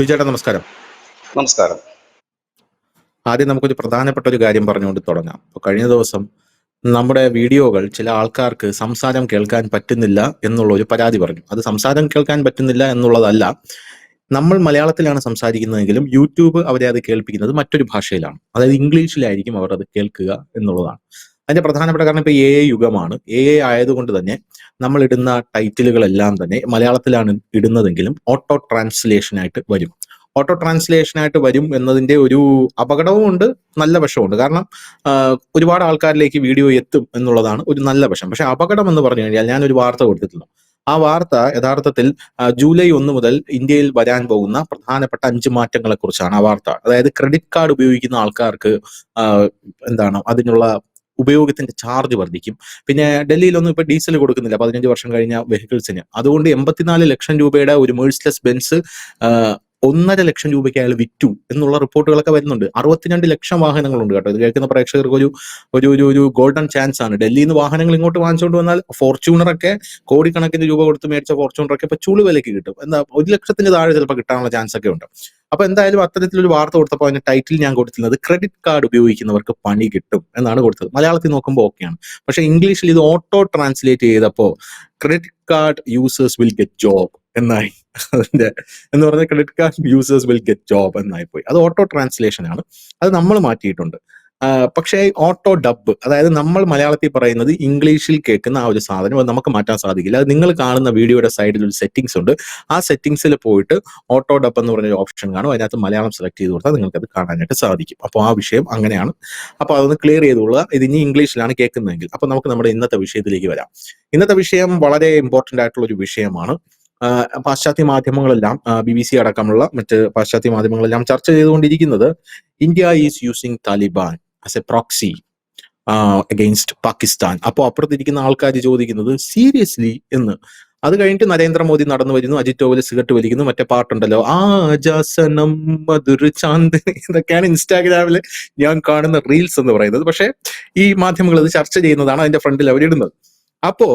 ചേട്ടാ നമസ്കാരം. നമസ്കാരം. ആദ്യം നമുക്കൊരു പ്രധാനപ്പെട്ട ഒരു കാര്യം പറഞ്ഞുകൊണ്ട് തുടങ്ങാം. അപ്പോൾ കഴിഞ്ഞ ദിവസം നമ്മുടെ വീഡിയോകൾ ചില ആൾക്കാർക്ക് സംസാരം കേൾക്കാൻ പറ്റുന്നില്ല എന്നുള്ള ഒരു പരാതി പറഞ്ഞു. അത് സംസാരം കേൾക്കാൻ പറ്റുന്നില്ല എന്നുള്ളതല്ല, നമ്മൾ മലയാളത്തിലാണ് സംസാരിക്കുന്നതെങ്കിലും യൂട്യൂബ് അവരെ അത് കേൾപ്പിക്കുന്നത് മറ്റൊരു ഭാഷയിലാണ്, അതായത് ഇംഗ്ലീഷിലായിരിക്കും അവർ അത് കേൾക്കുക എന്നുള്ളതാണ്. അതിന്റെ പ്രധാനപ്പെട്ട കാരണം ഇപ്പോൾ AI യുഗമാണ്. AI ആയതുകൊണ്ട് തന്നെ നമ്മൾ ഇടുന്ന ടൈറ്റിലുകളെല്ലാം തന്നെ മലയാളത്തിലാണ് ഇടുന്നതെങ്കിലും ഓട്ടോ ട്രാൻസ്ലേഷനായിട്ട് വരും. ഓട്ടോ ട്രാൻസ്ലേഷനായിട്ട് വരും എന്നതിന്റെ ഒരു അപകടവും ഉണ്ട്, നല്ല വശമുണ്ട്. കാരണം ഒരുപാട് ആൾക്കാരിലേക്ക് വീഡിയോ എത്തും എന്നുള്ളതാണ് ഒരു നല്ല വശം. പക്ഷെ അപകടം എന്ന് പറഞ്ഞു കഴിഞ്ഞാൽ, ഞാനൊരു വാർത്ത കൊടുത്തിട്ടുണ്ട്. ആ വാർത്ത യഥാർത്ഥത്തിൽ ജൂലൈ 1 മുതൽ ഇന്ത്യയിൽ വരാൻ പോകുന്ന പ്രധാനപ്പെട്ട 5 മാറ്റങ്ങളെ കുറിച്ചാണ് ആ വാർത്ത. അതായത് ക്രെഡിറ്റ് കാർഡ് ഉപയോഗിക്കുന്ന ആൾക്കാർക്ക് അതിനുള്ള ഉപയോഗത്തിന്റെ ചാർജ് വർദ്ധിക്കും. പിന്നെ ഡൽഹിയിലൊന്നും ഇപ്പൊ ഡീസൽ കൊടുക്കുന്നില്ല 15 വർഷം കഴിഞ്ഞ വെഹിക്കിൾസിന്. അതുകൊണ്ട് 84 ലക്ഷം രൂപയുടെ ഒരു മേഴ്സിഡസ് ബെൻസ് 1.5 ലക്ഷം രൂപയ്ക്ക് അയാൾ വിറ്റു എന്നുള്ള റിപ്പോർട്ടുകളൊക്കെ വരുന്നുണ്ട്. 62 ലക്ഷം വാഹനങ്ങളുണ്ട് കേട്ടോ. ഇത് കേൾക്കുന്ന പ്രേക്ഷകർക്ക് ഒരു ഒരു ഒരു ഒരു ഗോൾഡൻ ചാൻസ് ആണ്. ഡൽഹിയിൽ നിന്ന് വാഹനങ്ങൾ ഇങ്ങോട്ട് വാങ്ങിച്ചുകൊണ്ട് വന്നാൽ ഫോർച്യൂണറൊക്കെ കോടിക്കണക്കിന് രൂപ കൊടുത്ത് മേടിച്ച ഫോർച്യൂണറൊക്കെ ഇപ്പൊ ചുളു വിലയ്ക്ക് കിട്ടും. 1 ലക്ഷത്തിന് താഴെ ചിലപ്പോൾ കിട്ടാനുള്ള ചാൻസ് ഒക്കെ ഉണ്ട്. അപ്പൊ എന്തായാലും അത്തരത്തിലൊരു വാർത്ത കൊടുത്തപ്പോൾ അതിന്റെ ടൈറ്റിൽ ഞാൻ കൊടുത്തിരുന്നത് ക്രെഡിറ്റ് കാർഡ് ഉപയോഗിക്കുന്നവർക്ക് പണി കിട്ടും എന്നാണ് കൊടുത്തത്. മലയാളത്തിൽ നോക്കുമ്പോൾ ഓക്കെയാണ്. പക്ഷെ ഇംഗ്ലീഷിൽ ഇത് ഓട്ടോ ട്രാൻസ്ലേറ്റ് ചെയ്തപ്പോൾ credit card users will get job എന്നായി. അതിന്റെ എന്ന് പറഞ്ഞാൽ credit card users will get job എന്നായി പോയി. അത് ഓട്ടോ ട്രാൻസ്ലേഷൻ ആണ്, അത് നമ്മൾ മാറ്റിയിട്ടുണ്ട്. പക്ഷേ ഓട്ടോ ഡബ്, അതായത് നമ്മൾ മലയാളത്തിൽ പറയുന്നത് ഇംഗ്ലീഷിൽ കേൾക്കുന്ന ആ ഒരു സാധനം അത് നമുക്ക് മാറ്റാൻ സാധിക്കില്ല. അത് നിങ്ങൾ കാണുന്ന വീഡിയോയുടെ സൈഡിൽ ഒരു സെറ്റിംഗ്സ് ഉണ്ട്. ആ സെറ്റിംഗ്സിൽ പോയിട്ട് ഓട്ടോ ഡബ് എന്ന് പറഞ്ഞൊരു ഓപ്ഷൻ കാണും. അതിനകത്ത് മലയാളം സെലക്ട് ചെയ്ത് കൊടുത്താൽ നിങ്ങൾക്ക് അത് കാണാനായിട്ട് സാധിക്കും. അപ്പോൾ ആ വിഷയം അങ്ങനെയാണ്. അപ്പോൾ അതൊന്ന് ക്ലിയർ ചെയ്തുകൊള്ളുക. ഇത് ഇനി ഇംഗ്ലീഷിലാണ് കേൾക്കുന്നതെങ്കിൽ. അപ്പോൾ നമുക്ക് നമ്മുടെ ഇന്നത്തെ വിഷയത്തിലേക്ക് വരാം. ഇന്നത്തെ വിഷയം വളരെ ഇമ്പോർട്ടന്റ് ആയിട്ടുള്ള ഒരു വിഷയമാണ്. പാശ്ചാത്യ മാധ്യമങ്ങളെല്ലാം BBC അടക്കമുള്ള മറ്റ് പാശ്ചാത്യ മാധ്യമങ്ങളെല്ലാം ചർച്ച ചെയ്തുകൊണ്ടിരിക്കുന്നത് India is using Taliban as A proxy against Pakistan. അപ്പോൾ അപ്പുറത്തിരിക്കുന്ന ആൾക്കാർ ചോദിക്കുന്നത് സീരിയസ്ലി എന്ന്. അത് കഴിഞ്ഞിട്ട് നരേന്ദ്രമോദി നടന്നു വരുന്നു, അജിത് ഡോവൽ സിഗരറ്റ് വലിക്കുന്നു, മറ്റേ പാട്ടുണ്ടല്ലോ ജാസനം മധുര ചാന്ദിനി, ഇതൊക്കെയാണ് ഇൻസ്റ്റാഗ്രാമിൽ ഞാൻ കാണുന്ന റീൽസ് എന്ന് പറയുന്നത്. പക്ഷേ ഈ മാധ്യമങ്ങൾ അത് ചർച്ച ചെയ്യുന്നതാണ് അതിന്റെ ഫ്രണ്ടിൽ അവരിടുന്നത്. അപ്പോ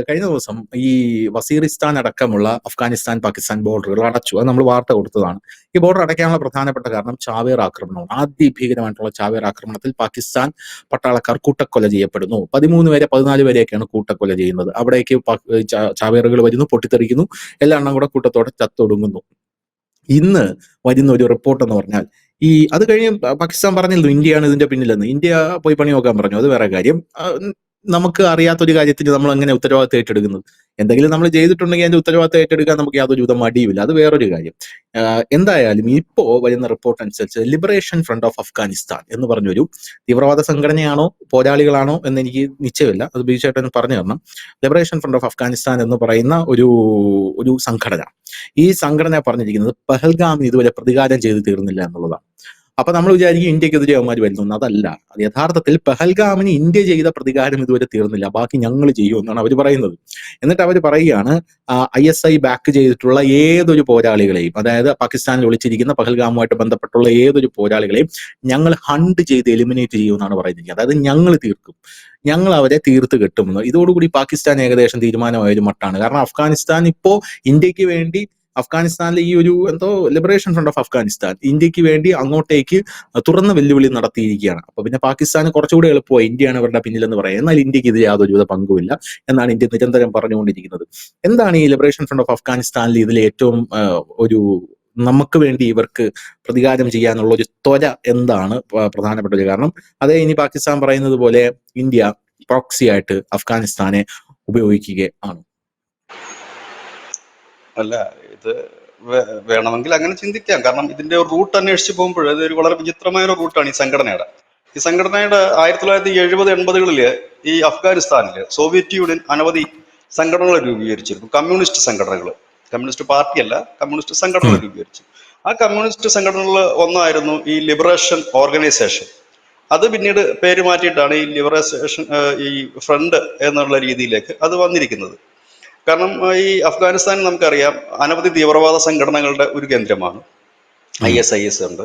കഴിഞ്ഞ ദിവസം ഈ വസീറിസ്ഥാൻ അടക്കമുള്ള അഫ്ഗാനിസ്ഥാൻ പാകിസ്ഥാൻ ബോർഡറുകൾ അടച്ചു. അത് നമ്മൾ വാർത്ത കൊടുത്തതാണ്. ഈ ബോർഡർ അടയ്ക്കാനുള്ള പ്രധാനപ്പെട്ട കാരണം ചാവേർ ആക്രമണമാണ്. അതിഭീകരമായിട്ടുള്ള ചാവേർ ആക്രമണത്തിൽ പാകിസ്ഥാൻ പട്ടാളക്കാർ കൂട്ടക്കൊല ചെയ്യപ്പെടുന്നു. 13 പേരെ 14 പേരെയൊക്കെയാണ് കൂട്ടക്കൊല ചെയ്യുന്നത്. അവിടേക്ക് ചാവേറുകൾ വരുന്നു, പൊട്ടിത്തെറിക്കുന്നു, എല്ലാ എണ്ണം കൂടെ കൂട്ടത്തോടെ ചത്തൊടുങ്ങുന്നു. ഇന്ന് വരുന്ന ഒരു റിപ്പോർട്ട് എന്ന് പറഞ്ഞാൽ അത് കഴിഞ്ഞ് പാകിസ്ഥാൻ പറഞ്ഞിരുന്നു ഇന്ത്യയാണ് ഇതിന്റെ പിന്നിലെന്ന്. ഇന്ത്യ പോയി പണി നോക്കാൻ പറഞ്ഞു, അത് വേറെ കാര്യം. നമുക്ക് അറിയാത്തൊരു കാര്യത്തിന് നമ്മൾ എങ്ങനെ ഉത്തരവാദിത്തം ഏറ്റെടുക്കുന്നത്? എന്തെങ്കിലും നമ്മൾ ചെയ്തിട്ടുണ്ടെങ്കിൽ അതിന്റെ ഉത്തരവാദിത്തം ഏറ്റെടുക്കാൻ നമുക്ക് യാതൊരു വിധം മടിയുമില്ല, അത് വേറൊരു കാര്യം. എന്തായാലും ഇപ്പോ വരുന്ന റിപ്പോർട്ട് അനുസരിച്ച് ലിബറേഷൻ ഫ്രണ്ട് ഓഫ് അഫ്ഗാനിസ്ഥാൻ എന്ന് പറഞ്ഞൊരു തീവ്രവാദ സംഘടനയാണോ പോരാളികളാണോ എന്ന് എനിക്ക് നിശ്ചയമില്ല, അത് ബീച്ചായിട്ട് പറഞ്ഞു തരണം. ലിബറേഷൻ ഫ്രണ്ട് ഓഫ് അഫ്ഗാനിസ്ഥാൻ എന്ന് പറയുന്ന ഒരു സംഘടന, ഈ സംഘടന പറഞ്ഞിരിക്കുന്നത് പഹൽഗാമിന് ഇതുവരെ പ്രതികാരം ചെയ്ത് തീർന്നില്ല എന്നുള്ളതാണ്. അപ്പൊ നമ്മൾ വിചാരിക്കും ഇന്ത്യക്കെതിരെ അവന്മാർ വരുന്നു. അതല്ല, അത് യഥാർത്ഥത്തിൽ പഹൽഗാമിന് ഇന്ത്യ ചെയ്ത പ്രതികാരം ഇതുവരെ തീർന്നില്ല, ബാക്കി ഞങ്ങൾ ചെയ്യുമെന്നാണ് അവർ പറയുന്നത്. എന്നിട്ട് അവർ പറയുകയാണ് ISI ബാക്ക് ചെയ്തിട്ടുള്ള ഏതൊരു പോരാളികളെയും, അതായത് പാകിസ്ഥാനിൽ ഒളിച്ചിരിക്കുന്ന പഹൽഗാമുമായിട്ട് ബന്ധപ്പെട്ടുള്ള ഏതൊരു പോരാളികളെയും ഞങ്ങൾ ഹണ്ട് ചെയ്ത് എലിമിനേറ്റ് ചെയ്യുമെന്നാണ് പറയുന്നത്. അതായത് ഞങ്ങൾ തീർക്കും, ഞങ്ങൾ അവരെ തീർത്ത് കെട്ടുമെന്ന്. ഇതോടുകൂടി പാകിസ്ഥാൻ ഏകദേശം തീരുമാനമായ ഒരു മട്ടാണ്. കാരണം അഫ്ഗാനിസ്ഥാൻ ഇപ്പോ ഇന്ത്യക്ക് വേണ്ടി, അഫ്ഗാനിസ്ഥാനിലെ ഈ ഒരു ലിബറേഷൻ ഫ്രണ്ട് ഓഫ് അഫ്ഗാനിസ്ഥാൻ ഇന്ത്യക്ക് വേണ്ടി അങ്ങോട്ടേക്ക് തുറന്ന വെല്ലുവിളി നടത്തിയിരിക്കുകയാണ്. അപ്പൊ പിന്നെ പാകിസ്ഥാന് കുറച്ചുകൂടി എളുപ്പമായി ഇന്ത്യയാണ് അവരുടെ പിന്നിലെന്ന് പറയാം. എന്നാൽ ഇന്ത്യക്ക് ഇതിൽ യാതൊരുവിധ പങ്കുമില്ല എന്നാണ് ഇന്ത്യ നിരന്തരം പറഞ്ഞുകൊണ്ടിരിക്കുന്നത്. എന്താണ് ഈ ലിബറേഷൻ ഫ്രണ്ട് ഓഫ് അഫ്ഗാനിസ്ഥാനിൽ ഇതിൽ ഏറ്റവും നമുക്ക് വേണ്ടി ഇവർക്ക് പ്രതികാരം ചെയ്യാനുള്ള ഒരു ത്വര എന്താണ് പ്രധാനപ്പെട്ട ഒരു കാരണം? അതേ ഇനി പാകിസ്ഥാൻ പറയുന്നത് പോലെ ഇന്ത്യ പ്രോക്സി ആയിട്ട് അഫ്ഗാനിസ്ഥാനെ ഉപയോഗിക്കുകയാണ്? അല്ല, ഇത് വേണമെങ്കിൽ അങ്ങനെ ചിന്തിക്കാം. കാരണം ഇതിന്റെ റൂട്ട് അന്വേഷിച്ച് പോകുമ്പോൾ ഇതൊരു വളരെ വിചിത്രമായ ഒരു റൂട്ടാണ് ഈ സംഘടനയുടെ. 1970-80കളില് ഈ അഫ്ഗാനിസ്ഥാനില് സോവിയറ്റ് യൂണിയൻ അനവധി സംഘടനകൾ രൂപീകരിച്ചിരുന്നു. കമ്മ്യൂണിസ്റ്റ് സംഘടനകൾ, കമ്മ്യൂണിസ്റ്റ് പാർട്ടിയല്ല, കമ്മ്യൂണിസ്റ്റ് സംഘടനകൾ രൂപീകരിച്ചു. ആ കമ്മ്യൂണിസ്റ്റ് സംഘടനകളിൽ ഒന്നായിരുന്നു ഈ ലിബറേഷൻ ഓർഗനൈസേഷൻ. അത് പിന്നീട് പേര് മാറ്റിയിട്ടാണ് ഈ ലിബറേഷൻ ഈ ഫ്രണ്ട് എന്നുള്ള രീതിയിലേക്ക് അത് വന്നിരിക്കുന്നത്. കാരണം ഈ അഫ്ഗാനിസ്ഥാൻ നമുക്കറിയാം അനവധി തീവ്രവാദ സംഘടനകളുടെ ഒരു കേന്ദ്രമാണ്. ISIS ഉണ്ട്.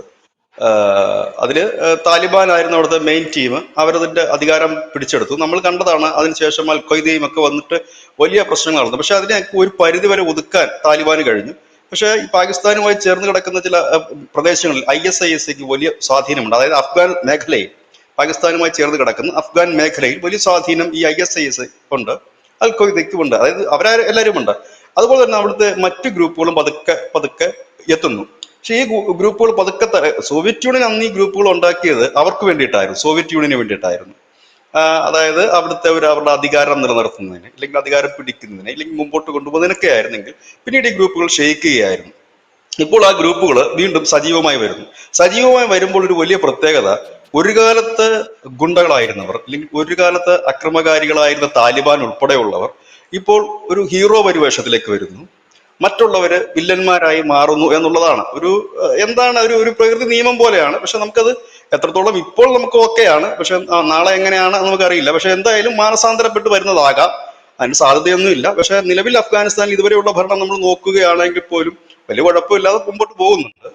അതില് താലിബാൻ ആയിരുന്നു അവിടുത്തെ മെയിൻ ടീം. അവരതിന്റെ അധികാരം പിടിച്ചെടുത്തു. നമ്മൾ കണ്ടതാണ്. അതിനുശേഷം അൽ ഖ്വയ്ദയും ഒക്കെ വന്നിട്ട് വലിയ പ്രശ്നങ്ങൾ നടന്നു. പക്ഷെ അതിനെ ഒരു പരിധി വരെ ഒതുക്കാൻ താലിബാന് കഴിഞ്ഞു. പക്ഷേ ഈ പാകിസ്ഥാനുമായി ചേർന്ന് കിടക്കുന്ന ചില പ്രദേശങ്ങളിൽ ISISക്ക് വലിയ സ്വാധീനമുണ്ട്. അതായത് അഫ്ഗാൻ മേഖലയിൽ, പാകിസ്ഥാനുമായി ചേർന്ന് കിടക്കുന്ന അഫ്ഗാൻ മേഖലയിൽ വലിയ സ്വാധീനം ഈ ISIS ഉണ്ട്, അൽ ഖ്വയ്ദയ്ക്കും ഉണ്ട്. അതായത് അവരെല്ലാവരും ഉണ്ട്. അതുപോലെ തന്നെ അവിടുത്തെ മറ്റു ഗ്രൂപ്പുകളും പതുക്കെ പതുക്കെ എത്തുന്നു. പക്ഷേ ഈ ഗ്രൂപ്പുകൾ പതുക്കെ സോവിയറ്റ് യൂണിയൻ അന്ന് ഈ ഗ്രൂപ്പുകൾ ഉണ്ടാക്കിയത് അവർക്ക് വേണ്ടിയിട്ടായിരുന്നു, സോവിയറ്റ് യൂണിയന് വേണ്ടിയിട്ടായിരുന്നു. അതായത് അവിടുത്തെ അവരുടെ അധികാരം നിലനിർത്തുന്നതിന്, അല്ലെങ്കിൽ അധികാരം പിടിക്കുന്നതിന്, അല്ലെങ്കിൽ മുമ്പോട്ട് കൊണ്ടുപോകുന്നതിനൊക്കെ ആയിരുന്നെങ്കിൽ പിന്നീട് ഈ ഗ്രൂപ്പുകൾ ക്ഷയിക്കുകയായിരുന്നു. ഇപ്പോൾ ആ ഗ്രൂപ്പുകൾ വീണ്ടും സജീവമായി വരുന്നു. സജീവമായി വരുമ്പോൾ ഒരു വലിയ പ്രത്യേകത, ഒരു കാലത്ത് ഗുണ്ടകളായിരുന്നവർ, അല്ലെങ്കിൽ ഒരു കാലത്ത് അക്രമകാരികളായിരുന്ന താലിബാൻ ഉൾപ്പെടെയുള്ളവർ ഇപ്പോൾ ഒരു ഹീറോ പരിവേഷത്തിലേക്ക് വരുന്നു, മറ്റുള്ളവര് വില്ലന്മാരായി മാറുന്നു എന്നുള്ളതാണ്. എന്താണ് ഒരു പ്രകൃതി നിയമം പോലെയാണ്. പക്ഷെ നമുക്കത് എത്രത്തോളം ഇപ്പോൾ നമുക്ക് ഓക്കെയാണ്, പക്ഷെ നാളെ എങ്ങനെയാണ് നമുക്കറിയില്ല. പക്ഷെ എന്തായാലും മാനസാന്തരപ്പെട്ട് വരുന്നതാകാം, അതിന് സാധ്യതയൊന്നുമില്ല. പക്ഷെ നിലവിൽ അഫ്ഗാനിസ്ഥാനിൽ ഇതുവരെയുള്ള ഭരണം നമ്മൾ നോക്കുകയാണെങ്കിൽ പോലും വലിയ കുഴപ്പമില്ലാതെ മുമ്പോട്ട് പോകുന്നുണ്ട്.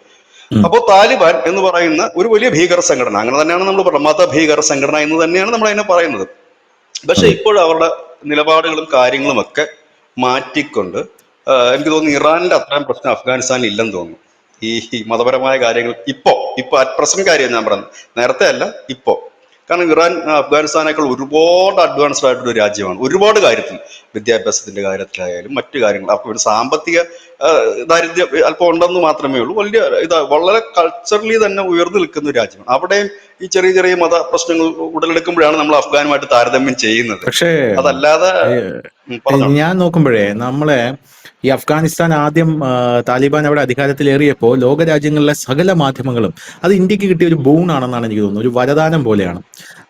അപ്പോൾ താലിബാൻ എന്ന് പറയുന്ന ഒരു വലിയ ഭീകര സംഘടന, അങ്ങനെ തന്നെയാണ് നമ്മൾ പറയുന്നത്, മതഭീകര സംഘടന എന്ന് തന്നെയാണ് നമ്മൾ അതിനെ പറയുന്നത്. പക്ഷെ ഇപ്പോൾ അവരുടെ നിലപാടുകളും കാര്യങ്ങളും ഒക്കെ മാറ്റിക്കൊണ്ട് എനിക്ക് തോന്നുന്നു ഇറാനിന്റെ അത്രയും പ്രശ്നം അഫ്ഗാനിസ്ഥാനിൽ ഇല്ലെന്ന് തോന്നുന്നു. ഈ മതപരമായ കാര്യങ്ങൾ ഇപ്പോ അറ്റ് പ്രസന്റ് കാര്യം ഞാൻ പറയുന്നത്, നേരത്തെ അല്ല, ഇപ്പോ. കാരണം ഇറാൻ അഫ്ഗാനിസ്ഥാനേക്കാൾ ഒരുപാട് അഡ്വാൻസ്ഡ് ആയിട്ടൊരു രാജ്യമാണ്, ഒരുപാട് കാര്യത്തിൽ, വിദ്യാഭ്യാസത്തിന്റെ കാര്യത്തിലായാലും മറ്റു കാര്യങ്ങൾ. അപ്പൊ ഒരു സാമ്പത്തിക ദാരിദ്ര്യം അല്പം ഉണ്ടെന്ന് മാത്രമേ ഉള്ളൂ. വളരെ കൾച്ചറലി തന്നെ ഉയർന്നു നിൽക്കുന്ന ഒരു രാജ്യമാണ്. അവിടെയും ഈ ചെറിയ ചെറിയ മത പ്രശ്നങ്ങൾ ഉടലെടുക്കുമ്പോഴാണ് നമ്മൾ അഫ്ഗാനുമായിട്ട് താരതമ്യം ചെയ്യുന്നത്. പക്ഷേ അതല്ലാതെ പറഞ്ഞോളൂ. ഞാൻ നോക്കുമ്പോഴേ നമ്മളെ ഈ അഫ്ഗാനിസ്ഥാൻ ആദ്യം താലിബാൻ അവിടെ അധികാരത്തിലേറിയപ്പോൾ ലോകരാജ്യങ്ങളിലെ സകല മാധ്യമങ്ങളും അത് ഇന്ത്യക്ക് കിട്ടിയ ഒരു ബൂണാണെന്നാണ് എനിക്ക് തോന്നുന്നത്, ഒരു വരദാനം പോലെയാണ്.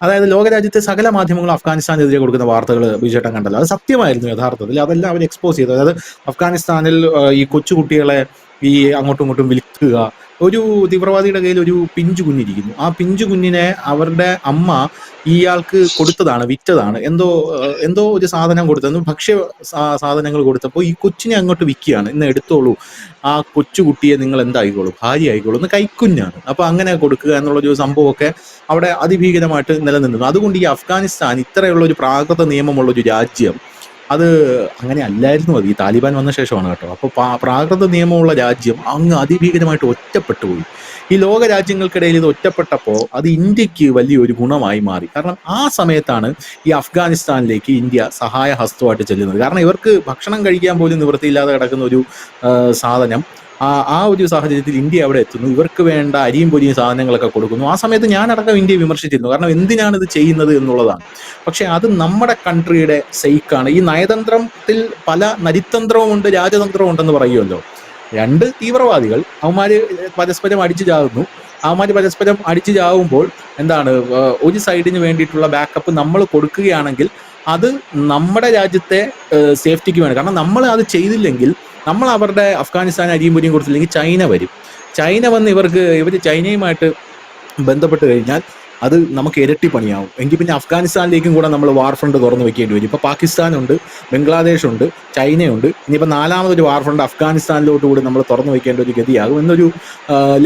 അതായത് ലോകരാജ്യത്തെ സകല മാധ്യമങ്ങളും അഫ്ഗാനിസ്ഥാനെതിരെ കൊടുക്കുന്ന വാർത്തകൾ ബിജുചേട്ടൻ കണ്ടല്ലോ, അത് സത്യമായിരുന്നു യഥാർത്ഥത്തിൽ. അതെല്ലാം അവർ എക്സ്പോസ് ചെയ്തു. അതായത് അഫ്ഗാനിസ്ഥാനിൽ ഈ കൊച്ചുകുട്ടികളെ ഈ അങ്ങോട്ടും ഇങ്ങോട്ടും വിൽക്കുക, ഒരു തീവ്രവാദിയുടെ കയ്യിൽ ഒരു പിഞ്ചു കുഞ്ഞിരിക്കുന്നു, ആ പിഞ്ചു കുഞ്ഞിനെ അവരുടെ അമ്മ ഇയാൾക്ക് കൊടുത്തതാണ്, വിറ്റതാണ്, എന്തോ ഒരു സാധനം കൊടുത്തു, ഭക്ഷ്യ സാധനങ്ങൾ കൊടുത്തപ്പോൾ ഈ കൊച്ചിനെ അങ്ങോട്ട് വിൽക്കുകയാണ്, ഇന്ന് എടുത്തോളൂ, ആ കൊച്ചുകുട്ടിയെ നിങ്ങൾ എന്തായിക്കോളൂ, ഭാര്യ ആയിക്കോളൂ, എന്ന് കൈക്കുഞ്ഞാണ്. അപ്പൊ അങ്ങനെ കൊടുക്കുക എന്നുള്ളൊരു സംഭവമൊക്കെ അവിടെ അതിഭീകരമായിട്ട് നിലനിന്നു. അതുകൊണ്ട് ഈ അഫ്ഗാനിസ്ഥാൻ ഇത്രയുള്ള ഒരു പ്രാകൃത നിയമമുള്ള ഒരു രാജ്യം, അത് അങ്ങനെ അല്ലായിരുന്നു. അത് ഈ താലിബാൻ വന്ന ശേഷമാണ് കേട്ടോ. അപ്പോൾ പ്രാകൃത നിയമമുള്ള രാജ്യം അങ്ങ് അതിഭീകരമായിട്ട് ഒറ്റപ്പെട്ടു പോയി. ഈ ലോക രാജ്യങ്ങൾക്കിടയിൽ ഇത് ഒറ്റപ്പെട്ടപ്പോൾ അത് ഇന്ത്യക്ക് വലിയൊരു ഗുണമായി മാറി. കാരണം ആ സമയത്താണ് ഈ അഫ്ഗാനിസ്ഥാനിലേക്ക് ഇന്ത്യ സഹായ ഹസ്തമായിട്ട് ചെല്ലുന്നത്. കാരണം ഇവർക്ക് ഭക്ഷണം കഴിക്കാൻ പോലും നിവൃത്തിയില്ലാതെ കിടക്കുന്ന ഒരു സാധനം, ആ ഒരു സാഹചര്യത്തിൽ ഇന്ത്യ അവിടെ എത്തുന്നു, ഇവർക്ക് വേണ്ട അരിയും പൊരിയും സാധനങ്ങളൊക്കെ കൊടുക്കുന്നു. ആ സമയത്ത് ഞാനടക്കം ഇന്ത്യയെ വിമർശിച്ചിരുന്നു, കാരണം എന്തിനാണ് ഇത് ചെയ്യുന്നത് എന്നുള്ളതാണ്. പക്ഷെ അത് നമ്മുടെ കൺട്രിയുടെ സേക്കാണ്. ഈ നയതന്ത്രത്തിൽ പല നരിതന്ത്രവുമുണ്ട്, രാജതന്ത്രവും ഉണ്ടെന്ന് പറയുമല്ലോ. രണ്ട് തീവ്രവാദികൾ, അവന്മാര് പരസ്പരം അടിച്ചു ചാകുന്നു. അവന്മാര് പരസ്പരം അടിച്ചു ചാവുമ്പോൾ എന്താണ്, ഒരു സൈഡിന് വേണ്ടിയിട്ടുള്ള ബാക്കപ്പ് നമ്മൾ കൊടുക്കുകയാണെങ്കിൽ അത് നമ്മുടെ രാജ്യത്തെ സേഫ്റ്റിക്ക് വേണം. കാരണം നമ്മൾ അത് ചെയ്തില്ലെങ്കിൽ, നമ്മൾ അവരുടെ അഫ്ഗാനിസ്ഥാൻ അരിയും പൊരിയും കൊടുത്തില്ലെങ്കിൽ ചൈന വരും. ചൈന വന്ന് ഇവർ ചൈനയുമായിട്ട് ബന്ധപ്പെട്ട് കഴിഞ്ഞാൽ അത് നമുക്ക് ഇരട്ടി പണിയാവും. എങ്കിൽ പിന്നെ അഫ്ഗാനിസ്ഥാനിലേക്കും കൂടെ നമ്മൾ വാർ ഫ്രണ്ട് തുറന്നു വെക്കേണ്ടി വരും. ഇപ്പോൾ പാകിസ്ഥാനുണ്ട്, ബംഗ്ലാദേശ് ഉണ്ട്, ചൈനയുണ്ട്, ഇനിയിപ്പോൾ നാലാമതൊരു വാർ ഫ്രണ്ട് അഫ്ഗാനിസ്ഥാനിലോട്ട് കൂടി നമ്മൾ തുറന്നു വെക്കേണ്ട ഒരു ഗതിയാകും എന്നൊരു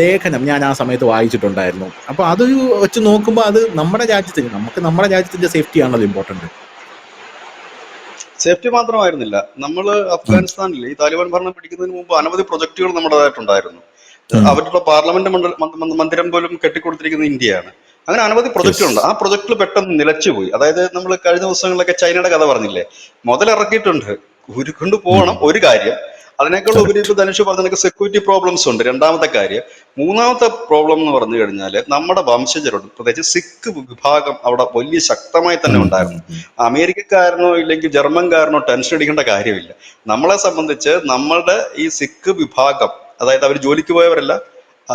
ലേഖനം ഞാൻ ആ സമയത്ത് വായിച്ചിട്ടുണ്ടായിരുന്നു. അപ്പോൾ അതൊരു വെച്ച് നോക്കുമ്പോൾ അത് നമ്മുടെ രാജ്യത്തിന്റെ സേഫ്റ്റിയാണല്ലോ ഇമ്പോർട്ടൻറ്റ്. സേഫ്റ്റി മാത്രമായിരുന്നില്ല, നമ്മൾ അഫ്ഗാനിസ്ഥാനിൽ ഈ താലിബാൻ ഭരണം പിടിക്കുന്നതിന് മുമ്പ് അനവധി പ്രൊജക്ടുകൾ നമ്മുടേതായിട്ടുണ്ടായിരുന്നു. അവരുടെ പാർലമെന്റ് മന്ദിരം പോലും കെട്ടിക്കൊടുത്തിരിക്കുന്നത് ഇന്ത്യയാണ്. അങ്ങനെ അനവധി പ്രൊജക്ടുകളുണ്ട്. ആ പ്രൊജക്ടിൽ പെട്ടെന്ന് നിലച്ചുപോയി. അതായത് നമ്മൾ കഴിഞ്ഞ ദിവസങ്ങളിലൊക്കെ ചൈനയുടെ കഥ പറഞ്ഞില്ലേ, മുതലിറക്കിയിട്ടുണ്ട്, ഊരിക്കൊണ്ട് പോകണം ഒരു കാര്യം. അതിനേക്കാൾ ഉപരി ഇപ്പൊ ധനുഷ് പറഞ്ഞ സെക്യൂരിറ്റി പ്രോബ്ലംസ് ഉണ്ട്, രണ്ടാമത്തെ കാര്യം. മൂന്നാമത്തെ പ്രോബ്ലം എന്ന് പറഞ്ഞു കഴിഞ്ഞാൽ നമ്മുടെ വംശജരോട്, പ്രത്യേകിച്ച് സിഖ് വിഭാഗം അവിടെ വലിയ ശക്തമായി തന്നെ ഉണ്ടായിരുന്നു. അമേരിക്കക്കാരനോ ഇല്ലെങ്കിൽ ജർമ്മൻകാരനോ ടെൻഷൻ അടിക്കേണ്ട കാര്യമില്ല. നമ്മളെ സംബന്ധിച്ച് നമ്മളുടെ ഈ സിഖ് വിഭാഗം, അതായത് അവർ ജോലിക്ക് പോയവരല്ല,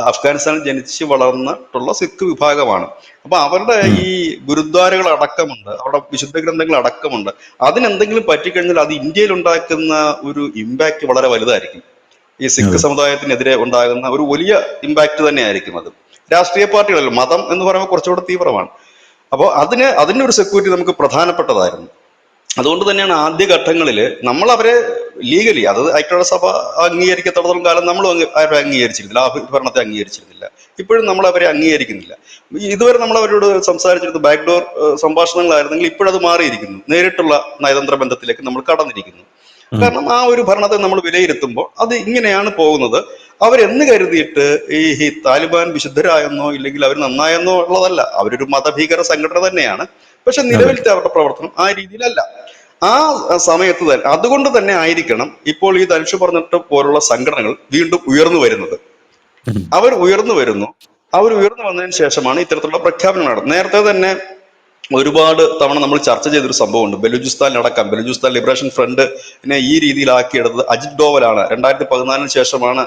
അഫ്ഗാനിസ്ഥാനിൽ ജനിച്ച് വളർന്നിട്ടുള്ള സിഖ് വിഭാഗമാണ്. അപ്പൊ അവരുടെ ഈ ഗുരുദ്വാരകൾ അടക്കമുണ്ട്, അവിടെ വിശുദ്ധ ഗ്രന്ഥങ്ങൾ അടക്കമുണ്ട്. അതിനെന്തെങ്കിലും പറ്റിക്കഴിഞ്ഞാൽ അത് ഇന്ത്യയിൽ ഉണ്ടാക്കുന്ന ഒരു ഇമ്പാക്ട് വളരെ വലുതായിരിക്കും. ഈ സിഖ് സമുദായത്തിനെതിരെ ഉണ്ടാകുന്ന ഒരു വലിയ ഇമ്പാക്ട് തന്നെയായിരിക്കും അത്. രാഷ്ട്രീയ പാർട്ടികളല്ല, മതം എന്ന് പറയുമ്പോൾ കുറച്ചുകൂടെ തീവ്രമാണ്. അപ്പോൾ അതിന്റെ ഒരു സെക്യൂരിറ്റി നമുക്ക് പ്രധാനപ്പെട്ടതായിരുന്നു. അതുകൊണ്ട് തന്നെയാണ് ആദ്യഘട്ടങ്ങളിൽ നമ്മൾ അവരെ ലീഗലി, അത് ഐക്യരാഷ്ട്രസഭ അംഗീകരിക്കത്തോളം കാലം നമ്മൾ അവരെ അംഗീകരിച്ചിരുന്നില്ല, ആ ഭരണത്തെ അംഗീകരിച്ചിരുന്നില്ല. ഇപ്പോഴും നമ്മൾ അവരെ അംഗീകരിക്കുന്നില്ല. ഇതുവരെ നമ്മൾ അവരോട് സംസാരിച്ചിരുന്നത് ബാക്ക്ഡോർ സംഭാഷണങ്ങളായിരുന്നെങ്കിൽ ഇപ്പോഴത് മാറിയിരിക്കുന്നു, നേരിട്ടുള്ള നയതന്ത്ര ബന്ധത്തിലേക്ക് നമ്മൾ കടന്നിരിക്കുന്നു. ഉം. കാരണം ആ ഒരു ഭരണത്തെ നമ്മൾ വിലയിരുത്തുമ്പോൾ അത് ഇങ്ങനെയാണ് പോകുന്നത്. അവരെന്ന് കരുതിയിട്ട് ഈ താലിബാൻ വിശുദ്ധരായെന്നോ ഇല്ലെങ്കിൽ അവർ നന്നായെന്നോ ഉള്ളതല്ല. അവരൊരു മതഭീകര സംഘടന തന്നെയാണ്. പക്ഷെ അതെ. നിലവിലത്തെ അവരുടെ പ്രവർത്തനം ആ രീതിയിലല്ല. ആ സമയത്ത് തന്നെ അതുകൊണ്ട് തന്നെ ആയിരിക്കണം ഇപ്പോൾ ഈ ധനുഷ് പറഞ്ഞിട്ട് പോലുള്ള സംഘടനകൾ വീണ്ടും ഉയർന്നു വരുന്നത്. ഉം. അവർ ഉയർന്നു വരുന്നു. അവർ ഉയർന്നു വന്നതിന് ശേഷമാണ് ഇത്തരത്തിലുള്ള പ്രഖ്യാപനം നടന്നത്. നേരത്തെ തന്നെ ഒരുപാട് തവണ നമ്മൾ ചർച്ച ചെയ്തൊരു സംഭവമുണ്ട്. ബലൂചിസ്ഥാനിലടക്കം ബലൂചിസ്ഥാൻ ലിബറേഷൻ ഫ്രണ്ടിനെ ഈ രീതിയിലാക്കിയെടുത്തത് അജിത് ഡോവലാണ്. 2014 ശേഷമാണ്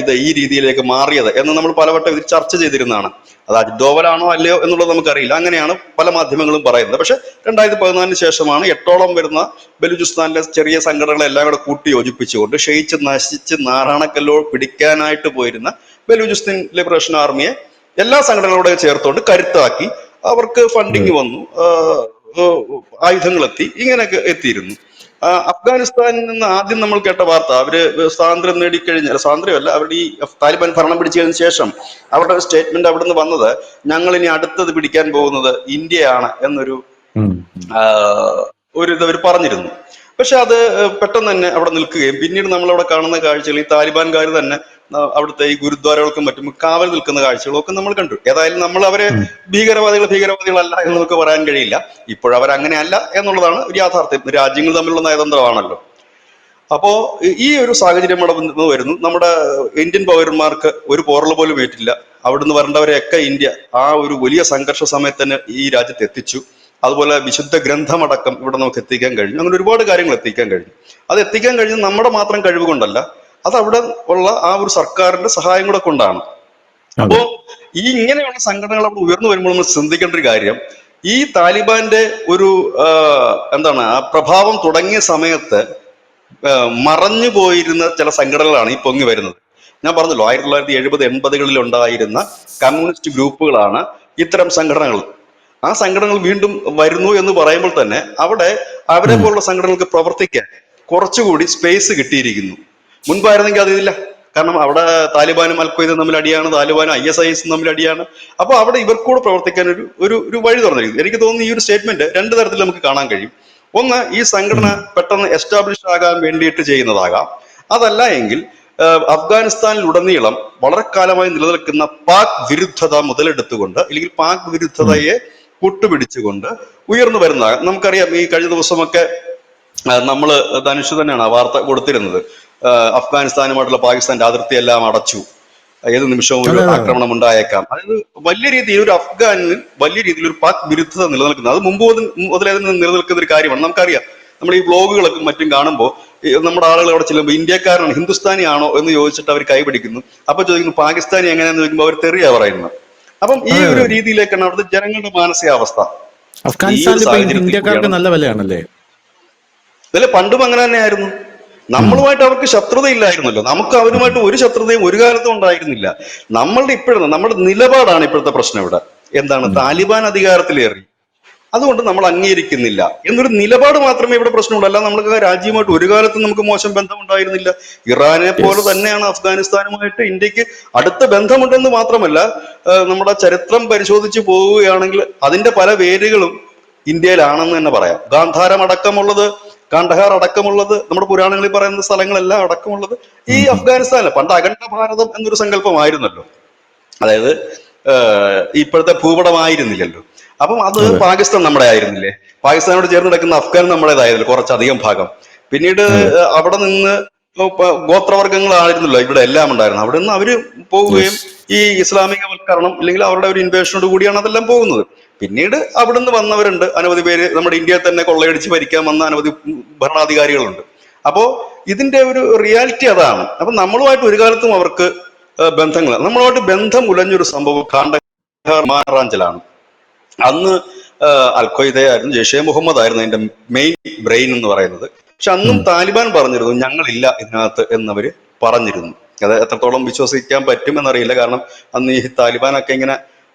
ഇത് ഈ രീതിയിലേക്ക് മാറിയത് എന്ന് നമ്മൾ പലവട്ടം ഇത് ചർച്ച ചെയ്തിരുന്നതാണ്. അത് അജിത് ഡോവലാണോ അല്ലയോ എന്നുള്ളത് നമുക്കറിയില്ല. അങ്ങനെയാണ് പല മാധ്യമങ്ങളും പറയുന്നത്. പക്ഷെ 2014 ശേഷമാണ് 8ഓളം വരുന്ന ബലൂചിസ്ഥാനിലെ ചെറിയ സംഘടനകളെല്ലാം കൂടെ കൂട്ടി യോജിപ്പിച്ചുകൊണ്ട് ക്ഷയിച്ച് നശിച്ച് നാറാണക്കല്ലോ പിടിക്കാനായിട്ട് പോയിരുന്ന ബലൂചിസ്ഥാൻ ലിബറേഷൻ ആർമിയെ എല്ലാ സംഘടനകളോടെ ചേർത്തുകൊണ്ട് കരുത്താക്കി. അവർക്ക് ഫണ്ടിങ് വന്നു, ആയുധങ്ങൾ എത്തി, ഇങ്ങനെയൊക്കെ എത്തിയിരുന്നു. അഫ്ഗാനിസ്ഥാനിൽ നിന്ന് ആദ്യം നമ്മൾ കേട്ട വാർത്ത, അവര് സ്വാതന്ത്ര്യം നേടിക്കഴിഞ്ഞാൽ, സ്വാതന്ത്ര്യമല്ല, അവരുടെ ഈ താലിബാൻ ഭരണം പിടിച്ചതിന് ശേഷം അവരുടെ ഒരു സ്റ്റേറ്റ്മെന്റ് അവിടെ നിന്ന് വന്നത്, ഞങ്ങൾ ഇനി അടുത്തത് പിടിക്കാൻ പോകുന്നത് ഇന്ത്യയാണ് എന്നൊരു ഉം. ഒരു ഇത് അവർ പറഞ്ഞിരുന്നു. പക്ഷെ അത് പെട്ടെന്ന് തന്നെ അവിടെ നിൽക്കുകയും പിന്നീട് നമ്മളവിടെ കാണുന്ന കാഴ്ചകൾ ഈ താലിബാൻകാർ തന്നെ അവിടുത്തെ ഈ ഗുരുദ്വാരകൾക്കും മറ്റും കാവൽ നിൽക്കുന്ന കാഴ്ചകളൊക്കെ നമ്മൾ കണ്ടു. ഏതായാലും നമ്മൾ അവരെ ഉം. ഭീകരവാദികളല്ല എന്ന് നമുക്ക് പറയാൻ കഴിയില്ല. ഇപ്പോഴവരങ്ങനെ അല്ല എന്നുള്ളതാണ് ഒരു യാഥാർത്ഥ്യം. രാജ്യങ്ങൾ തമ്മിലുള്ള നയതന്ത്രമാണല്ലോ. അപ്പോ ഈ ഒരു സാഹചര്യം അവിടെ നിന്ന് വരുന്നു. നമ്മുടെ ഇന്ത്യൻ പൗരന്മാർക്ക് ഒരു പോറൽ പോലും ഏറ്റില്ല. അവിടുന്ന് വരേണ്ടവരെയൊക്കെ ഇന്ത്യ ആ ഒരു വലിയ സംഘർഷ സമയത്ത് തന്നെ ഈ രാജ്യത്ത് എത്തിച്ചു. അതുപോലെ വിശുദ്ധ ഗ്രന്ഥമടക്കം ഇവിടെ നമുക്ക് എത്തിക്കാൻ കഴിഞ്ഞു. അങ്ങനെ ഒരുപാട് കാര്യങ്ങൾ എത്തിക്കാൻ കഴിഞ്ഞു. അത് എത്തിക്കാൻ കഴിഞ്ഞത് നമ്മുടെ മാത്രം കഴിവ് കൊണ്ടല്ല, അത് അവിടെ ഉള്ള ആ ഒരു സർക്കാരിന്റെ സഹായം കൂടെ കൊണ്ടാണ്. അപ്പോ അതെ. ഈ ഇങ്ങനെയുള്ള സംഘടനകൾ അവിടെ ഉയർന്നു വരുമ്പോൾ നമ്മൾ ശ്രദ്ധിക്കേണ്ട ഒരു കാര്യം, ഈ താലിബാന്റെ ഒരു എന്താണ് ആ പ്രഭാവം തുടങ്ങിയ സമയത്ത് മറഞ്ഞു പോയിരുന്ന ചില സംഘടനകളാണ് ഈ പൊങ്ങി വരുന്നത്. ഞാൻ പറഞ്ഞല്ലോ 1970-80കളിൽ ഉണ്ടായിരുന്ന കമ്മ്യൂണിസ്റ്റ് ഗ്രൂപ്പുകളാണ് ഇത്തരം സംഘടനകൾ. ആ സംഘടനകൾ വീണ്ടും വരുന്നു എന്ന് പറയുമ്പോൾ തന്നെ അവിടെ അവരെ ഉം. പോലുള്ള സംഘടനകൾക്ക് പ്രവർത്തിക്കാൻ കുറച്ചുകൂടി സ്പേസ് കിട്ടിയിരിക്കുന്നു. മുൻപായിരുന്നെങ്കിൽ അതില്ല. കാരണം അവിടെ താലിബാനും അൽ ഖ്വയ്ദയും തമ്മിൽ അടിയാണ്, താലിബാനും ISIS തമ്മിൽ അടിയാണ്. അപ്പൊ അവിടെ ഇവർക്കൂടെ പ്രവർത്തിക്കാൻ ഒരു ഒരു ഒരു വഴി തുറന്നിരിക്കുന്നു. എനിക്ക് തോന്നുന്നു ഈ ഒരു സ്റ്റേറ്റ്മെന്റ് രണ്ട് തരത്തിൽ നമുക്ക് കാണാൻ കഴിയും. ഒന്ന്, ഈ സംഘടന ഉം. പെട്ടെന്ന് എസ്റ്റാബ്ലിഷ് ആകാൻ വേണ്ടിയിട്ട് ചെയ്യുന്നതാകാം. അതല്ല എങ്കിൽ അഫ്ഗാനിസ്ഥാനിലുടനീളം വളരെ കാലമായി നിലനിൽക്കുന്ന പാക് വിരുദ്ധത മുതലെടുത്തുകൊണ്ട്, അല്ലെങ്കിൽ പാക് ഉം. വിരുദ്ധതയെ കൂട്ടുപിടിച്ചുകൊണ്ട് ഉയർന്നു വരുന്നതാകാം. നമുക്കറിയാം ഈ കഴിഞ്ഞ ദിവസമൊക്കെ നമ്മള് ധനുഷ് തന്നെയാണ് ആ വാർത്ത കൊടുത്തിരുന്നത്. അഫ്ഗാനിസ്ഥാനുമായിട്ടുള്ള പാകിസ്ഥാന്റെ അതിർത്തി എല്ലാം അടച്ചു, ഏത് നിമിഷവും ഒരു അതെ, അതെ, അതെ. ആക്രമണം ഉണ്ടായേക്കാം. അതായത് വലിയ രീതിയിൽ ഒരു അഫ്ഗാനിൽ വലിയ രീതിയിൽ ഒരു പാക് വിരുദ്ധത നിലനിൽക്കുന്നത്, അത് മുമ്പ് മുതലേ നിലനിൽക്കുന്ന ഒരു കാര്യമാണ്. നമുക്കറിയാം, നമ്മൾ ഈ വ്ളോഗുകളൊക്കെ മറ്റും കാണുമ്പോൾ നമ്മുടെ ആളുകൾ അവിടെ ചെല്ലുമ്പോൾ ഇന്ത്യക്കാരാണ് ഹിന്ദുസ്ഥാനി ആണോ എന്ന് ചോദിച്ചിട്ട് അവർ കൈപിടിക്കുന്നു. അപ്പൊ ചോദിക്കുന്നു പാകിസ്ഥാനി എങ്ങനെയാന്ന് ചോദിക്കുമ്പോൾ അവർ തെറിയാ പറയുന്നത്. അപ്പം ഈ അതെ, ഒരു അതെ. രീതിയിലേക്കാണ് അവിടുത്തെ ജനങ്ങളുടെ മാനസികാവസ്ഥ. ഈ ഒരു അഫ്ഗാനിസ്ഥാനിൽ ഇപ്പൊ സാഹചര്യത്തിൽ ഇന്ത്യക്കാർക്ക് കൂടിയാണ്, നല്ല വിലയാണല്ലേ? ഇതിലെ പണ്ടും അങ്ങനെ തന്നെയായിരുന്നു. ഉം. നമ്മളുമായിട്ട് അവർക്ക് ശത്രുതയില്ലായിരുന്നല്ലോ. നമുക്ക് അവരുമായിട്ട് ഒരു ശത്രുതയും ഒരു കാലത്തും ഉണ്ടായിരുന്നില്ല. നമ്മളുടെ ഇപ്പോഴത്തെ നമ്മുടെ നിലപാടാണ് ഇപ്പോഴത്തെ പ്രശ്നം ഇവിടെ. എന്താണ്? ഉം. താലിബാൻ അധികാരത്തിലേറി, അതുകൊണ്ട് നമ്മൾ അംഗീകരിക്കുന്നില്ല എന്നൊരു നിലപാട് മാത്രമേ ഇവിടെ പ്രശ്നമുള്ളൂ. അല്ല, നമുക്ക് രാജ്യമായിട്ട് ഒരു കാലത്തും നമുക്ക് മോശം ബന്ധം ഉണ്ടായിരുന്നില്ല. ഇറാനെ പോലെ യെസ്. തന്നെയാണ് അഫ്ഗാനിസ്ഥാനുമായിട്ട് ഇന്ത്യക്ക് അടുത്ത ബന്ധമുണ്ടെന്ന് മാത്രമല്ല, നമ്മുടെ ചരിത്രം പരിശോധിച്ച് പോവുകയാണെങ്കിൽ അതിന്റെ പല വേരുകളും ഇന്ത്യയിലാണെന്ന് തന്നെ പറയാം. ഗാന്ധാരം അടക്കമുള്ളത്, കാണ്ഡഹാർ അടക്കമുള്ളത്, നമ്മുടെ പുരാണങ്ങളിൽ പറയുന്ന സ്ഥലങ്ങളെല്ലാം അടക്കമുള്ളത് ഈ ഉം. ഉം. അഫ്ഗാനിസ്ഥാനിൽ. പണ്ട് അഖണ്ഡ ഭാരതം എന്നൊരു സങ്കല്പമായിരുന്നല്ലോ. അതായത് ഇപ്പോഴത്തെ ഭൂപടമായിരുന്നില്ലല്ലോ. അപ്പം അത് അതെ, പാകിസ്ഥാൻ നമ്മുടെ ആയിരുന്നില്ലേ? പാകിസ്ഥാനോട് ചേർന്ന് കിടക്കുന്ന അഫ്ഗാൻ നമ്മുടേതായിരുന്നില്ല കുറച്ചധികം ഭാഗം. പിന്നീട് അതെ. അവിടെ നിന്ന് ഗോത്രവർഗ്ഗങ്ങളായിരുന്നല്ലോ ഇവിടെ എല്ലാം ഉണ്ടായിരുന്നത്. അവിടെ നിന്ന് അവര് പോവുകയും യെസ്. ഈ ഇസ്ലാമികവൽക്കരണം അല്ലെങ്കിൽ അവരുടെ ഒരു ഇൻവേഷനോട് കൂടിയാണ് അതെല്ലാം പോകുന്നത്. പിന്നീട് അവിടുന്ന് വന്നവരുണ്ട് അനവധി പേര്. നമ്മുടെ ഇന്ത്യയെ തന്നെ കൊള്ളയടിച്ച് ഭരിക്കാൻ വന്ന അനവധി ഭരണാധികാരികളുണ്ട്. അപ്പോ ഇതിന്റെ ഒരു റിയാലിറ്റി അതാണ്. അപ്പൊ നമ്മളുമായിട്ട് ഒരു കാലത്തും അവർക്ക് ബന്ധങ്ങൾ, നമ്മളുമായിട്ട് ബന്ധം ഉലഞ്ഞൊരു സംഭവം കാണ്ഡഹാർ മാറാഞ്ചലാണ്. അന്ന് അൽ ഖ്വയ്ദയായിരുന്നു, ജെയ്ഷെ മുഹമ്മദ് ആയിരുന്നു അതിന്റെ മെയിൻ ബ്രെയിൻ എന്ന് പറയുന്നത്. പക്ഷെ അന്നും ഉം. താലിബാൻ പറഞ്ഞിരുന്നു ഞങ്ങളില്ല ഇതിനകത്ത് എന്നവര് പറഞ്ഞിരുന്നു. അത് എത്രത്തോളം വിശ്വസിക്കാൻ പറ്റും എന്നറിയില്ല. കാരണം അന്ന് ഈ താലിബാനൊക്കെ ഇങ്ങനെ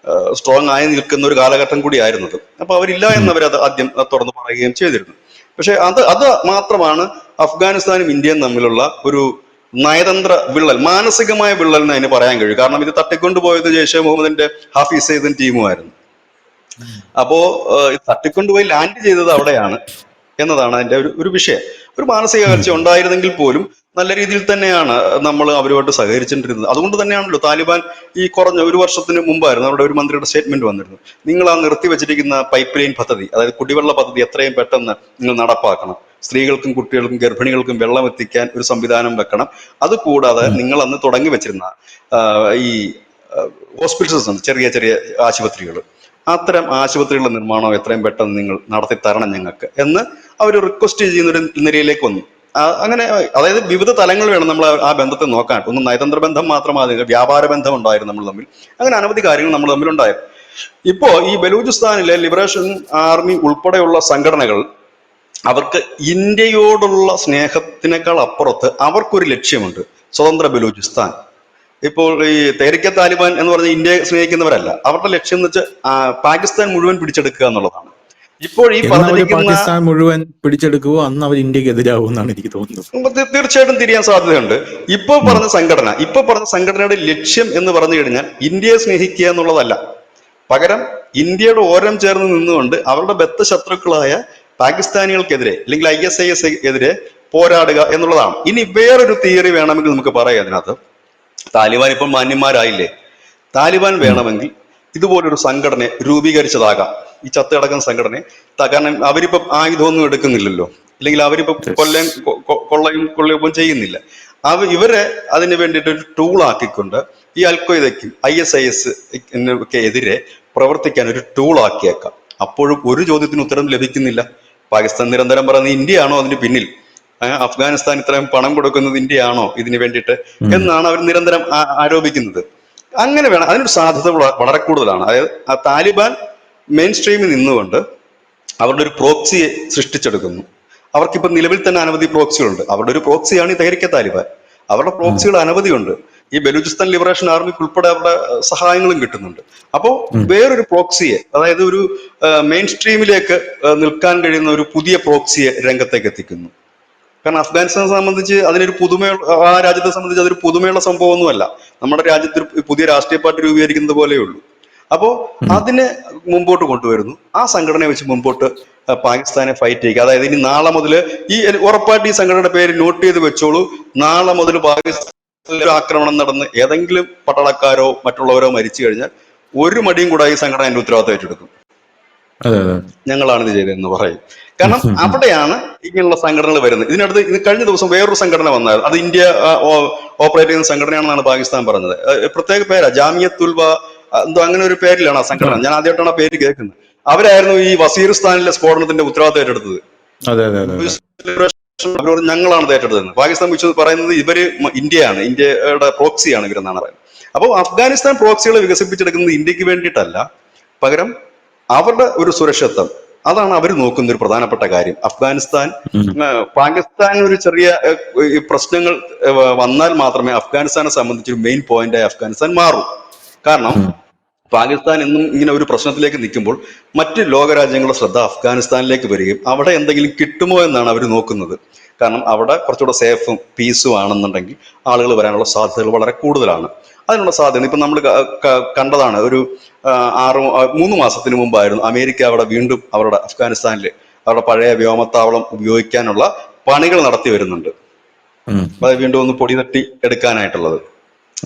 സ്ട്രോങ് ആയി നിൽക്കുന്ന ഒരു കാലഘട്ടം കൂടിയായിരുന്നത്. അപ്പൊ അവരില്ല ഉം. എന്നവരത് ആദ്യം തുറന്നു പറയുകയും ചെയ്തിരുന്നു. പക്ഷെ അത് മാത്രമാണ് അഫ്ഗാനിസ്ഥാനും ഇന്ത്യയും തമ്മിലുള്ള ഒരു നയതന്ത്ര വിള്ളൽ, മാനസികമായ വിള്ളൽ എന്ന് അതിന് പറയാൻ കഴിയും. കാരണം ഇത് തട്ടിക്കൊണ്ടുപോയത് ജെയ്ഷെ മുഹമ്മദിന്റെ ഹാഫിസ് സയ്യിദും ടീമുമായിരുന്നു. അപ്പോ തട്ടിക്കൊണ്ടുപോയി ലാൻഡ് ചെയ്തത് അവിടെയാണ്. എന്നതാണ് അതിന്റെ ഒരു വിഷയം. ഒരു മാനസിക അകൽച്ച ഉണ്ടായിരുന്നെങ്കിൽ പോലും നല്ല രീതിയിൽ തന്നെയാണ് നമ്മൾ അവരുമായിട്ട് സഹകരിച്ചിട്ടിരുന്നത്. അതുകൊണ്ട് തന്നെയാണല്ലോ താലിബാൻ ഈ കുറഞ്ഞ ഒരു വർഷത്തിന് മുമ്പായിരുന്നു അവിടെ ഒരു മന്ത്രിയുടെ സ്റ്റേറ്റ്മെന്റ് വന്നിരുന്നു. നിങ്ങൾ ആ നിർത്തിവെച്ചിരിക്കുന്ന പൈപ്പ് ലൈൻ പദ്ധതി, അതായത് കുടിവെള്ള പദ്ധതി എത്രയും പെട്ടെന്ന് നിങ്ങൾ നടപ്പാക്കണം, സ്ത്രീകൾക്കും കുട്ടികൾക്കും ഗർഭിണികൾക്കും വെള്ളം എത്തിക്കാൻ ഒരു സംവിധാനം വെക്കണം. അതുകൂടാതെ നിങ്ങൾ അന്ന് തുടങ്ങി വെച്ചിരുന്ന ഈ ഹോസ്പിറ്റൽസ് ഉണ്ട്, ചെറിയ ചെറിയ ആശുപത്രികൾ, അത്തരം ആശുപത്രികളുടെ നിർമ്മാണം എത്രയും പെട്ടെന്ന് നിങ്ങൾ നടത്തി തരണം ഞങ്ങൾക്ക് എന്ന് അവർ റിക്വസ്റ്റ് ചെയ്യുന്ന ഒരു നിലയിലേക്ക് വന്നു. അങ്ങനെ അതായത് വിവിധ തലങ്ങൾ വേണം നമ്മൾ ആ ബന്ധത്തെ നോക്കാൻ. ഒന്ന് നയതന്ത്ര ബന്ധം മാത്രമാകുക, വ്യാപാര ബന്ധം ഉണ്ടായിരുന്നു നമ്മൾ തമ്മിൽ, അങ്ങനെ അനവധി കാര്യങ്ങൾ നമ്മൾ തമ്മിൽ ഉണ്ടായിരുന്നു. ഇപ്പോ ഈ ബലൂചിസ്ഥാനിലെ ലിബറേഷൻ ആർമി ഉൾപ്പെടെയുള്ള സംഘടനകൾ അവർക്ക് ഇന്ത്യയോടുള്ള സ്നേഹത്തിനേക്കാൾ അപ്പുറത്ത് അവർക്കൊരു ലക്ഷ്യമുണ്ട്, സ്വതന്ത്ര ബലൂചിസ്ഥാൻ. ഇപ്പോൾ ഈ തെഹ്രിക്ക താലിബാൻ എന്ന് പറഞ്ഞ ഇന്ത്യയെ സ്നേഹിക്കുന്നവരല്ല. അവരുടെ ലക്ഷ്യം എന്ന് വെച്ചാൽ പാകിസ്ഥാൻ മുഴുവൻ പിടിച്ചെടുക്കുക എന്നുള്ളതാണ്. ഇപ്പോൾ ഈ പറഞ്ഞിരിക്കുന്ന പാകിസ്ഥാൻ മുഴുവൻ പിടിച്ചെടുക്കുവോ അന്ന് അവർ ഇന്ത്യക്ക് എതിരാകും എന്നാണ് എനിക്ക് തോന്നുന്നത്. തീർച്ചയായിട്ടും തിരിയാൻ സാധ്യതയുണ്ട്. ഇപ്പൊ പറഞ്ഞ സംഘടനയുടെ ലക്ഷ്യം എന്ന് പറഞ്ഞു കഴിഞ്ഞാൽ ഇന്ത്യയെ സ്നേഹിക്കുക എന്നുള്ളതല്ല. പകരം ഇന്ത്യയുടെ ഓരം ചേർന്ന് നിന്നുകൊണ്ട് അവരുടെ ബദ്ധശത്രുക്കളായ പാകിസ്ഥാനികൾക്കെതിരെ അല്ലെങ്കിൽ ISIS എതിരെ പോരാടുക എന്നുള്ളതാണ്. ഇനി വേറൊരു തിയറി വേണമെങ്കിൽ നമുക്ക് പറയാം അതിനകത്ത്. താലിബാൻ ഇപ്പോൾ മാന്യന്മാരായില്ലേ, താലിബാൻ വേണമെങ്കിൽ ഇതുപോലൊരു സംഘടന രൂപീകരിച്ചതാകാം, ഈ ചത്ത് കിടക്കുന്ന സംഘടന. കാരണം അവരിപ്പം ആയുധമൊന്നും എടുക്കുന്നില്ലല്ലോ, അല്ലെങ്കിൽ അവരിപ്പം കൊള്ളയും ചെയ്യുന്നില്ല. ഇവരെ അതിന് വേണ്ടിയിട്ട് ഒരു ടൂൾ ആക്കിക്കൊണ്ട് ഈ അൽഖ്വയ്ദയ്ക്കും ISIS ഒക്കെ എതിരെ പ്രവർത്തിക്കാൻ ഒരു ടൂൾ ആക്കിയേക്കാം. അപ്പോഴും ഒരു ചോദ്യത്തിന് ഉത്തരം ലഭിക്കുന്നില്ല. പാകിസ്ഥാൻ നിരന്തരം പറയുന്നത് ഇന്ത്യയാണോ അതിന് പിന്നിൽ, അഫ്ഗാനിസ്ഥാൻ ഇത്രയും പണം കൊടുക്കുന്നത് ഇന്ത്യയാണോ ഇതിന് വേണ്ടിയിട്ട് എന്നാണ് അവർ നിരന്തരം ആരോപിക്കുന്നത്. അങ്ങനെ വേണം, അതിനൊരു സാധ്യത വളരെ കൂടുതലാണ്. അതായത് ആ താലിബാൻ മെയിൻ സ്ട്രീമിൽ നിന്നുകൊണ്ട് അവരുടെ ഒരു പ്രോക്സിയെ സൃഷ്ടിച്ചെടുക്കുന്നു. അവർക്കിപ്പോൾ നിലവിൽ തന്നെ അനവധി പ്രോക്സികളുണ്ട്. അവരുടെ ഒരു പ്രോക്സിയാണ് ഈ തെഹ്രിക്ക താലിബാൻ. അവരുടെ പ്രോക്സികൾ അനവധിയുണ്ട്. ഈ ബലൂചിസ്ഥാൻ ലിബറേഷൻ ആർമിക്ക് ഉൾപ്പെടെ അവരുടെ സഹായങ്ങളും കിട്ടുന്നുണ്ട്. അപ്പോൾ വേറൊരു പ്രോക്സിയെ, അതായത് ഒരു മെയിൻ സ്ട്രീമിലേക്ക് നിൽക്കാൻ കഴിയുന്ന ഒരു പുതിയ പ്രോക്സിയെ രംഗത്തേക്ക് എത്തിക്കുന്നു. കാരണം അഫ്ഗാനിസ്ഥാനെ സംബന്ധിച്ച് അതിനൊരു ആ രാജ്യത്തെ സംബന്ധിച്ച് അതൊരു പുതുമയുള്ള സംഭവമൊന്നുമല്ല. നമ്മുടെ രാജ്യത്ത് പുതിയ രാഷ്ട്രീയ പാർട്ടി രൂപീകരിക്കുന്നത് പോലെയുള്ളൂ. അപ്പോൾ അതിനെ മുമ്പോട്ട് കൊണ്ടുവരുന്നു. ആ സംഘടനയെ വെച്ച് മുമ്പോട്ട് പാകിസ്ഥാനെ ഫൈറ്റ് ചെയ്യുക. അതായത് ഇനി നാളെ മുതൽ ഉറപ്പായിട്ട് ഈ സംഘടനയുടെ പേര് നോട്ട് ചെയ്ത് വെച്ചോളൂ. നാളെ മുതൽ പാകിസ്ഥാനിൽ ആക്രമണം നടന്ന് ഏതെങ്കിലും പട്ടാളക്കാരോ മറ്റുള്ളവരോ മരിച്ചു കഴിഞ്ഞാൽ ഒരു മടിയും കൂടെ ഈ സംഘടന അതിന്റെ ഉത്തരവാദിത്തം ഏറ്റെടുക്കും. ഞങ്ങളാണ് ഇത് ചെയ്തതെന്ന് പറയും. കാരണം അവിടെയാണ് ഇങ്ങനെയുള്ള സംഘടനകൾ വരുന്നത്. ഇതിനടുത്ത് കഴിഞ്ഞ ദിവസം വേറൊരു സംഘടന വന്നായിരുന്നു. അത് ഇന്ത്യ ഓപ്പറേറ്റ് ചെയ്യുന്ന സംഘടനയാണെന്നാണ് പാകിസ്ഥാൻ പറഞ്ഞത്. പ്രത്യേക പേരാ, ജാമിയത്ത് ഉൽവ എന്തോ അങ്ങനെ ഒരു പേരിലാണ് ആ സംഘടന. ഞാൻ ആദ്യമായിട്ടാണ് ആ പേര് കേൾക്കുന്നത്. അവരായിരുന്നു ഈ വസീറിസ്ഥാനിലെ സ്ഫോടനത്തിന്റെ ഉത്തരവാദിത്തം ഏറ്റെടുത്തത്. അവരോട് ഞങ്ങളാണ് ഏറ്റെടുത്തത്. പാകിസ്ഥാൻ പറയുന്നത് ഇവര് ഇന്ത്യയാണ്, ഇന്ത്യയുടെ പ്രോക്സിയാണ് ഇവരെന്നാണ് പറയുന്നത്. അപ്പോൾ അഫ്ഗാനിസ്ഥാൻ പ്രോക്സികളെ വികസിപ്പിച്ചെടുക്കുന്നത് ഇന്ത്യക്ക് വേണ്ടിയിട്ടല്ല, പകരം അവരുടെ ഒരു സുരക്ഷിതത്വം, അതാണ് അവർ നോക്കുന്ന ഒരു പ്രധാനപ്പെട്ട കാര്യം. പാകിസ്ഥാൻ ഒരു ചെറിയ പ്രശ്നങ്ങൾ വന്നാൽ മാത്രമേ അഫ്ഗാനിസ്ഥാനെ സംബന്ധിച്ചൊരു മെയിൻ പോയിന്റായി അഫ്ഗാനിസ്ഥാൻ മാറും. കാരണം പാകിസ്ഥാൻ എന്നും ഇങ്ങനെ ഒരു പ്രശ്നത്തിലേക്ക് നിൽക്കുമ്പോൾ മറ്റ് ലോകരാജ്യങ്ങളുടെ ശ്രദ്ധ അഫ്ഗാനിസ്ഥാനിലേക്ക് വരികയും അവിടെ എന്തെങ്കിലും കിട്ടുമോ എന്നാണ് അവർ നോക്കുന്നത്. കാരണം അവിടെ കുറച്ചുകൂടെ സേഫും പീസും ആണെന്നുണ്ടെങ്കിൽ ആളുകൾ വരാനുള്ള സാധ്യതകൾ വളരെ കൂടുതലാണ്. അതിനുള്ള സാധ്യത ഇപ്പം നമ്മൾ കണ്ടതാണ്. ഒരു 3 മാസത്തിന് മുമ്പായിരുന്നു അമേരിക്ക അവിടെ വീണ്ടും അവരുടെ അഫ്ഗാനിസ്ഥാനിൽ അവരുടെ പഴയ വ്യോമത്താവളം ഉപയോഗിക്കാനുള്ള പണികൾ നടത്തി വരുന്നുണ്ട്. അത് വീണ്ടും ഒന്ന് പൊടി തട്ടി എടുക്കാനായിട്ടുള്ളത്.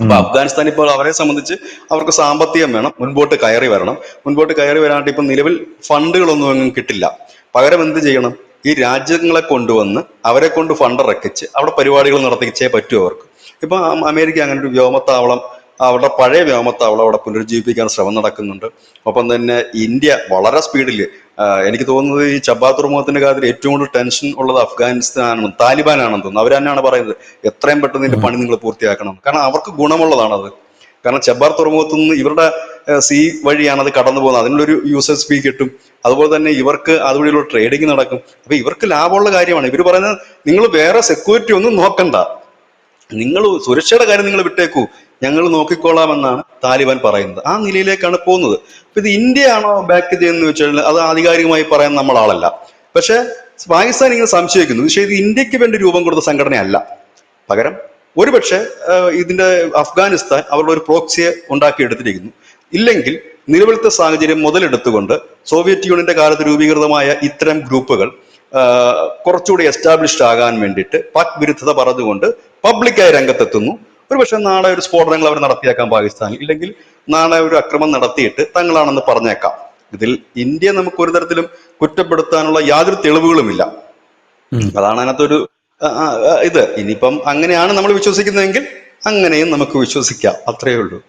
അപ്പൊ അഫ്ഗാനിസ്ഥാൻ ഇപ്പോൾ അവരെ സംബന്ധിച്ച് അവർക്ക് സാമ്പത്തികം വേണം, മുൻപോട്ട് കയറി വരണം. മുൻപോട്ട് കയറി വരാനായിട്ട് ഇപ്പം നിലവിൽ ഫണ്ടുകളൊന്നും ഒന്നും കിട്ടില്ല. പകരം എന്ത് ചെയ്യണം? ഈ രാജ്യങ്ങളെ കൊണ്ടുവന്ന് അവരെ കൊണ്ട് ഫണ്ട് ഇറക്കിച്ച് അവിടെ പരിപാടികൾ നടത്തിച്ചേ പറ്റൂ അവർക്ക്. ഇപ്പൊ അമേരിക്ക അങ്ങനെ ഒരു വ്യോമത്താവളം, അവരുടെ പഴയ വ്യോമത്താവളം അവിടെ പുനരുജ്ജീവിപ്പിക്കാൻ ശ്രമം നടക്കുന്നുണ്ട്. ഒപ്പം തന്നെ ഇന്ത്യ വളരെ സ്പീഡിൽ, എനിക്ക് തോന്നുന്നത് ഈ ചബാത്ത് തുറമുഖത്തിന്റെ കാര്യത്തിൽ ഏറ്റവും കൂടുതൽ ടെൻഷൻ ഉള്ളത് അഫ്ഗാനിസ്ഥാനാണെന്നും താലിബാനാണെന്ന് തോന്നുന്നു. അവർ തന്നെയാണ് പറയുന്നത് എത്രയും പെട്ടെന്ന് ഇതിന്റെ പണി നിങ്ങൾ പൂർത്തിയാക്കണം. കാരണം അവർക്ക് ഗുണമുള്ളതാണത്. കാരണം ചബാർ തുറമുഖത്തു നിന്ന് ഇവരുടെ സീ വഴിയാണ് അത് കടന്നു പോകുന്നത്. അതിനുള്ളൊരു യൂസേഴ്സ് ഫീ കിട്ടും. അതുപോലെ തന്നെ ഇവർക്ക് അതുവഴിയുള്ള ട്രേഡിങ് നടക്കും. അപ്പൊ ഇവർക്ക് ലാഭമുള്ള കാര്യമാണ്. ഇവർ പറയുന്നത് നിങ്ങൾ വേറെ സെക്യൂരിറ്റി ഒന്നും നോക്കണ്ട, നിങ്ങൾ സുരക്ഷയുടെ കാര്യം നിങ്ങൾ വിട്ടേക്കൂ, ഞങ്ങൾ നോക്കിക്കോളാമെന്നാണ് താലിബാൻ പറയുന്നത്. ആ നിലയിലേക്കാണ് പോകുന്നത്. അപ്പൊ ഇത് ഇന്ത്യയാണോ ബാക്ക് ചെയ്യുന്നത് വെച്ചാൽ അത് ആധികാരികമായി പറയാൻ നമ്മൾ ആളല്ല. പക്ഷെ പാകിസ്ഥാൻ ഇങ്ങനെ സംശയിക്കുന്നു, പക്ഷേ ഇത് ഇന്ത്യക്ക് വേണ്ടി രൂപം കൊടുത്ത സംഘടനയല്ല. പകരം ഒരുപക്ഷെ ഇതിന്റെ അഫ്ഗാനിസ്ഥാൻ അവരുടെ ഒരു പ്രോക്സിയെ ഉണ്ടാക്കിയെടുത്തിരിക്കുന്നു. ഇല്ലെങ്കിൽ നിലവിലത്തെ സാഹചര്യം മുതലെടുത്തുകൊണ്ട് സോവിയറ്റ് യൂണിയന്റെ കാലത്ത് രൂപീകൃതമായ ഇത്തരം ഗ്രൂപ്പുകൾ കുറച്ചുകൂടി എസ്റ്റാബ്ലിഷ്ഡ് ആകാൻ വേണ്ടിയിട്ട് പാക് വിരുദ്ധത പറഞ്ഞുകൊണ്ട് പബ്ലിക്കായി രംഗത്തെത്തുന്നു. ഒരുപക്ഷെ നാളെ ഒരു സ്ഫോടനങ്ങൾ അവർ നടത്തിയേക്കാം പാകിസ്ഥാനിൽ, ഇല്ലെങ്കിൽ നാളെ ഒരു അക്രമം നടത്തിയിട്ട് തങ്ങളാണെന്ന് പറഞ്ഞേക്കാം. ഇതിൽ ഇന്ത്യ നമുക്ക് ഒരു തരത്തിലും കുറ്റപ്പെടുത്താനുള്ള യാതൊരു തെളിവുകളുമില്ല. അതാണ് അതിനകത്തൊരു ഇത്. ഇനിയിപ്പം അങ്ങനെയാണ് നമ്മൾ വിശ്വസിക്കുന്നതെങ്കിൽ അങ്ങനെയും നമുക്ക് വിശ്വസിക്കാം, അത്രയേ ഉള്ളൂ.